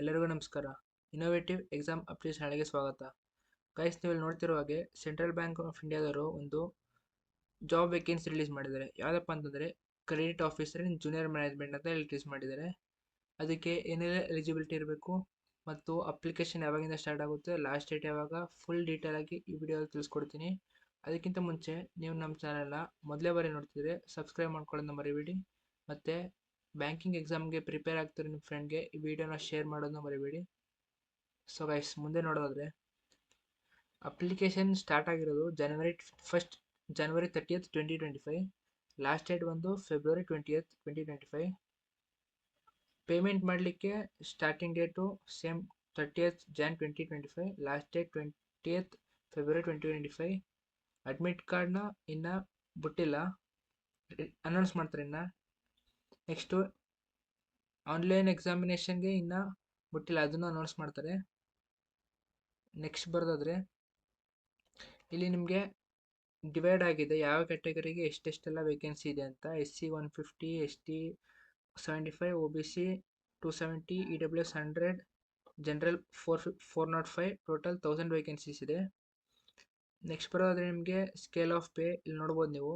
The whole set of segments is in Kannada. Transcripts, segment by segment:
ಎಲ್ಲರಿಗೂ ನಮಸ್ಕಾರ. ಇನ್ನೋವೇಟಿವ್ ಎಕ್ಸಾಮ್ ಅಪ್ಡೇಟ್ಸ್ ಶಾಲೆಗೆ ಸ್ವಾಗತ. ಗೈಸ್, ನೀವು ಇಲ್ಲಿ ನೋಡ್ತಿರೋ ಹಾಗೆ ಸೆಂಟ್ರಲ್ ಬ್ಯಾಂಕ್ ಆಫ್ ಇಂಡಿಯಾದವರು ಒಂದು ಜಾಬ್ ವೇಕೆನ್ಸಿ ರಿಲೀಸ್ ಮಾಡಿದ್ದಾರೆ. ಯಾವುದಪ್ಪ ಅಂತಂದರೆ credit officer in junior management ಅಂತ ರಿಲೀಸ್ ಮಾಡಿದ್ದಾರೆ. ಅದಕ್ಕೆ ಏನೆಲ್ಲ ಎಲಿಜಿಬಿಲಿಟಿ ಇರಬೇಕು ಮತ್ತು ಅಪ್ಲಿಕೇಶನ್ ಯಾವಾಗಿಂದ ಸ್ಟಾರ್ಟ್ ಆಗುತ್ತೆ, ಲಾಸ್ಟ್ ಡೇಟ್ ಯಾವಾಗ, ಫುಲ್ ಡೀಟೇಲ್ ಆಗಿ ಈ ವಿಡಿಯೋದಲ್ಲಿ ತಿಳಿಸ್ಕೊಡ್ತೀನಿ. ಅದಕ್ಕಿಂತ ಮುಂಚೆ ನೀವು ನಮ್ಮ ಚಾನಲ್ನ ಮೊದಲೇ ಬಾರಿ ನೋಡ್ತಿದ್ರೆ ಸಬ್ಸ್ಕ್ರೈಬ್ ಮಾಡ್ಕೊಳ್ಳೋದನ್ನ ಮರಿಬೇಡಿ. ಮತ್ತು ಬ್ಯಾಂಕಿಂಗ್ ಎಕ್ಸಾಮ್ಗೆ ಪ್ರಿಪೇರ್ ಆಗ್ತಿರೋ ನಿಮ್ಮ ಫ್ರೆಂಡ್ಗೆ ಈ ವಿಡಿಯೋನ ಶೇರ್ ಮಾಡೋದನ್ನ ಮರಿಬೇಡಿ. ಸೊ ಗೈಸ್, ಮುಂದೆ ನೋಡೋದಾದರೆ ಅಪ್ಲಿಕೇಶನ್ ಸ್ಟಾರ್ಟ್ ಆಗಿರೋದು ಜನವರಿ 30th 2025. ಲಾಸ್ಟ್ ಡೇಟ್ ಬಂದು February 20th 2025. ಪೇಮೆಂಟ್ ಮಾಡಲಿಕ್ಕೆ starting date same 30th Jan 2025, last date 20th February 2025. Admit ಕಾರ್ಡ್ನ ಇನ್ನೂ ಬಿಟ್ಟಿಲ್ಲ, ಅನೌನ್ಸ್ ಮಾಡ್ತಾರೆ ಇನ್ನು. ನೆಕ್ಸ್ಟು ಆನ್ಲೈನ್ ಎಕ್ಸಾಮಿನೇಷನ್ಗೆ ಇನ್ನೂ ಬಿಟ್ಟಿಲ್ಲ, ಅದನ್ನು ಅನೌನ್ಸ್ ಮಾಡ್ತಾರೆ. ನೆಕ್ಸ್ಟ್ ಬರೋದಾದರೆ ಇಲ್ಲಿ ನಿಮಗೆ ಡಿವೈಡ್ ಆಗಿದೆ ಯಾವ ಕ್ಯಾಟಗರಿಗೆ ಎಷ್ಟೆಷ್ಟೆಲ್ಲ ವೇಕೆನ್ಸಿ ಇದೆ ಅಂತ. SC 150, ST 75, OBC 270, EWS 100, general 405, total 1000 vacancies ಇದೆ. ನೆಕ್ಸ್ಟ್ ಬರೋದಾದರೆ ನಿಮಗೆ ಸ್ಕೇಲ್ ಆಫ್ ಪೇ ಇಲ್ಲಿ ನೋಡ್ಬೋದು ನೀವು.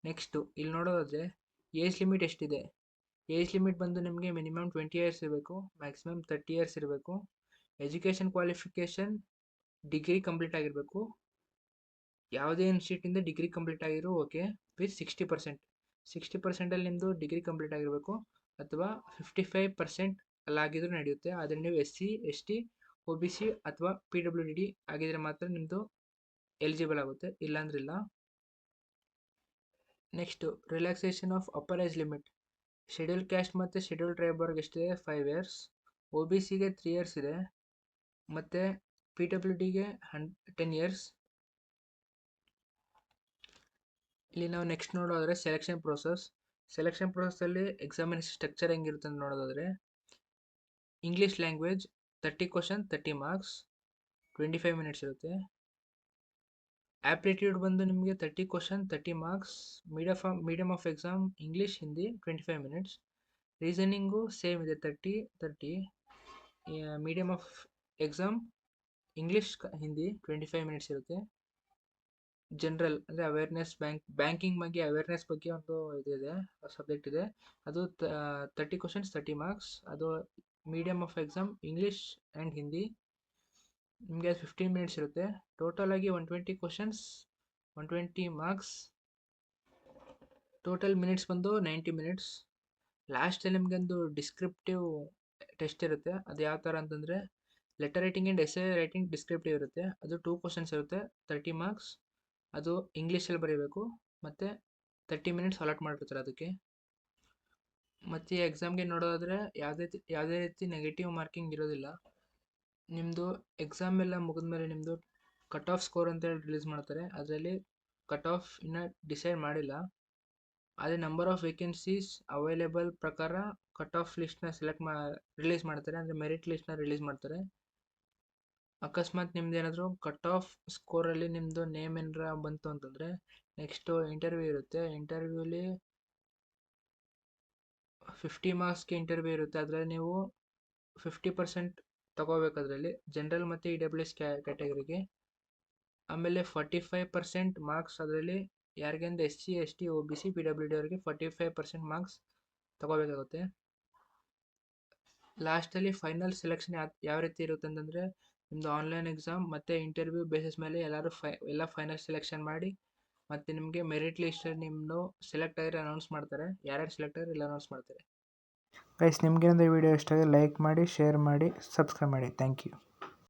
ನೆಕ್ಸ್ಟು ಇಲ್ಲಿ ನೋಡೋದಾದರೆ ಏಜ್ ಲಿಮಿಟ್ ಎಷ್ಟಿದೆ. ಏಜ್ ಲಿಮಿಟ್ ಬಂದು ನಿಮಗೆ ಮಿನಿಮಮ್ 20 ಇಯರ್ಸ್ ಇರಬೇಕು, ಮ್ಯಾಕ್ಸಿಮಮ್ 30 ಇಯರ್ಸ್ ಇರಬೇಕು. ಎಜುಕೇಷನ್ ಕ್ವಾಲಿಫಿಕೇಷನ್ ಡಿಗ್ರಿ ಕಂಪ್ಲೀಟ್ ಆಗಿರಬೇಕು. ಯಾವುದೇ ಇನ್ಸ್ಟಿಟ್ಯೂಟಿಂದ ಡಿಗ್ರಿ ಕಂಪ್ಲೀಟ್ ಆಗಿರೋ ಓಕೆ, ವಿತ್ 60%. ನಿಮ್ಮದು ಡಿಗ್ರಿ ಕಂಪ್ಲೀಟ್ ಆಗಿರಬೇಕು, ಅಥವಾ 55% ಅಲ್ಲಾಗಿದ್ರೂ ನಡೆಯುತ್ತೆ. ಆದರೆ ನೀವು SC ST OBC ಅಥವಾ PWD ಆಗಿದ್ರೆ ಮಾತ್ರ ನಿಮ್ಮದು ಎಲಿಜಿಬಲ್ ಆಗುತ್ತೆ, ಇಲ್ಲಾಂದ್ರಿಲ್ಲ. Next relaxation of upper age limit. Schedule caste ಮತ್ತು ಶೆಡ್ಯೂಲ್ ಟ್ರೈಬ್ವರ್ಗೆ ಎಷ್ಟಿದೆ, 5 years. OBCಗೆ 3 years ಇದೆ, ಮತ್ತು PWDಗೆ 10 years. ಇಲ್ಲಿ ನಾವು ನೆಕ್ಸ್ಟ್ ನೋಡೋದಾದರೆ ಸೆಲೆಕ್ಷನ್ ಪ್ರೋಸೆಸ್ಸಲ್ಲಿ ಎಕ್ಸಾಮಿನೇಷನ್ ಸ್ಟ್ರಕ್ಚರ್ ಹೆಂಗಿರುತ್ತೆ ಅಂತ ನೋಡೋದಾದರೆ, English language 30 questions 30 marks, 25 minutes ಇರುತ್ತೆ. ಆ್ಯಪ್ಟಿಟ್ಯೂಡ್ ಬಂದು ನಿಮಗೆ 30 questions 30 marks, medium of exam English Hindi 25 minutes. Reasoning same ಇದೆ 30. Medium of exam English Hindi 25 minutes ಇರುತ್ತೆ. ಜನರಲ್ ಅಂದರೆ ಅವೇರ್ನೆಸ್, ಬ್ಯಾಂಕಿಂಗ್ ಬಗ್ಗೆ ಅವೇರ್ನೆಸ್ ಬಗ್ಗೆ ಒಂದು ಇದಿದೆ, ಸಬ್ಜೆಕ್ಟ್ ಇದೆ. ಅದು 30 questions 30 marks. ಅದು medium of exam English and Hindi. ನಿಮಗೆ 15 minutes ಇರುತ್ತೆ. ಟೋಟಲ್ ಆಗಿ 120 questions 120 marks. ಟೋಟಲ್ ಮಿನಿಟ್ಸ್ ಬಂದು 90 minutes. ಲಾಸ್ಟಲ್ಲಿ ನಿಮಗೆ ಒಂದು ಡಿಸ್ಕ್ರಿಪ್ಟಿವ್ ಟೆಸ್ಟ್ ಇರುತ್ತೆ. ಅದು ಯಾವ ಥರ ಅಂತಂದರೆ letter writing and essay writing descriptive ಇರುತ್ತೆ. ಅದು 2 questions ಇರುತ್ತೆ, 30 marks. ಅದು ಇಂಗ್ಲೀಷಲ್ಲಿ ಬರೀಬೇಕು, ಮತ್ತು 30 minutes ಅಲಾಟ್ ಮಾಡಿರ್ತಾರೆ ಅದಕ್ಕೆ. ಮತ್ತು ಈ ಎಕ್ಸಾಮ್ಗೆ ನೋಡೋದಾದರೆ ಯಾವುದೇ ರೀತಿ ನೆಗೆಟಿವ್ ಮಾರ್ಕಿಂಗ್ ಇರೋದಿಲ್ಲ. ನಿಮ್ಮದು ಎಕ್ಸಾಮ್ ಎಲ್ಲ ಮುಗಿದ್ಮೇಲೆ ನಿಮ್ಮದು ಕಟ್ ಆಫ್ ಸ್ಕೋರ್ ಅಂತೇಳಿ ರಿಲೀಸ್ ಮಾಡ್ತಾರೆ. ಅದರಲ್ಲಿ ಕಟ್ ಆಫ್ ಇನ್ನೂ ಡಿಸೈಡ್ ಮಾಡಿಲ್ಲ, ಆದರೆ ನಂಬರ್ ಆಫ್ ವೇಕೆನ್ಸೀಸ್ ಅವೈಲೇಬಲ್ ಪ್ರಕಾರ ಕಟ್ ಆಫ್ ಲಿಸ್ಟ್ನ ರಿಲೀಸ್ ಮಾಡ್ತಾರೆ, ಅಂದರೆ ಮೆರಿಟ್ ಲಿಸ್ಟ್ನ ರಿಲೀಸ್ ಮಾಡ್ತಾರೆ. ಅಕಸ್ಮಾತ್ ನಿಮ್ದು ಏನಾದರೂ ಕಟ್ ಆಫ್ ಸ್ಕೋರಲ್ಲಿ ನಿಮ್ಮದು ನೇಮ್ ಏನಾರ ಬಂತು ಅಂತಂದರೆ ನೆಕ್ಸ್ಟು ಇಂಟರ್ವ್ಯೂ ಇರುತ್ತೆ. ಇಂಟರ್ವ್ಯೂಲಿ 50 marksಗೆ ಇಂಟರ್ವ್ಯೂ ಇರುತ್ತೆ. ಅದರಲ್ಲಿ ನೀವು 50% ತಗೋಬೇಕು ಅದರಲ್ಲಿ, ಜನರಲ್ ಮತ್ತು EWS ಕ್ಯಾಟಗರಿಗೆ. ಆಮೇಲೆ 45% ಮಾರ್ಕ್ಸ್ ಅದರಲ್ಲಿ ಯಾರಿಗೆಂದು SC ST OBC PWD ಅವರಿಗೆ 45% ಮಾರ್ಕ್ಸ್ ತಗೋಬೇಕಾಗುತ್ತೆ. ಲಾಸ್ಟಲ್ಲಿ ಫೈನಲ್ ಸೆಲೆಕ್ಷನ್ ಯಾವ ರೀತಿ ಇರುತ್ತೆ ಅಂತಂದರೆ ನಿಮ್ಮದು ಆನ್ಲೈನ್ ಎಕ್ಸಾಮ್ ಮತ್ತು ಇಂಟರ್ವ್ಯೂ ಬೇಸಿಸ್ ಮೇಲೆ ಎಲ್ಲ ಫೈನಲ್ ಸೆಲೆಕ್ಷನ್ ಮಾಡಿ, ಮತ್ತು ನಿಮಗೆ ಮೆರಿಟ್ ಲಿಸ್ಟಲ್ಲಿ ನಿಮ್ಮನ್ನು ಸೆಲೆಕ್ಟ್ ಆಗಿರೋ ಅನೌನ್ಸ್ ಮಾಡ್ತಾರೆ. ಯಾರ್ಯಾರು ಸೆಲೆಕ್ಟ್ ಆಗಿರೋ ಇಲ್ಲ ಅನೌನ್ಸ್ ಮಾಡ್ತಾರೆ. ಗೈಸ್, ನಿಮಗೇನಾದರೂ ವಿಡಿಯೋ ಇಷ್ಟ ಆದರೆ ಲೈಕ್ ಮಾಡಿ, ಶೇರ್ ಮಾಡಿ, ಸಬ್ಸ್ಕ್ರೈಬ್ ಮಾಡಿ. Thank you.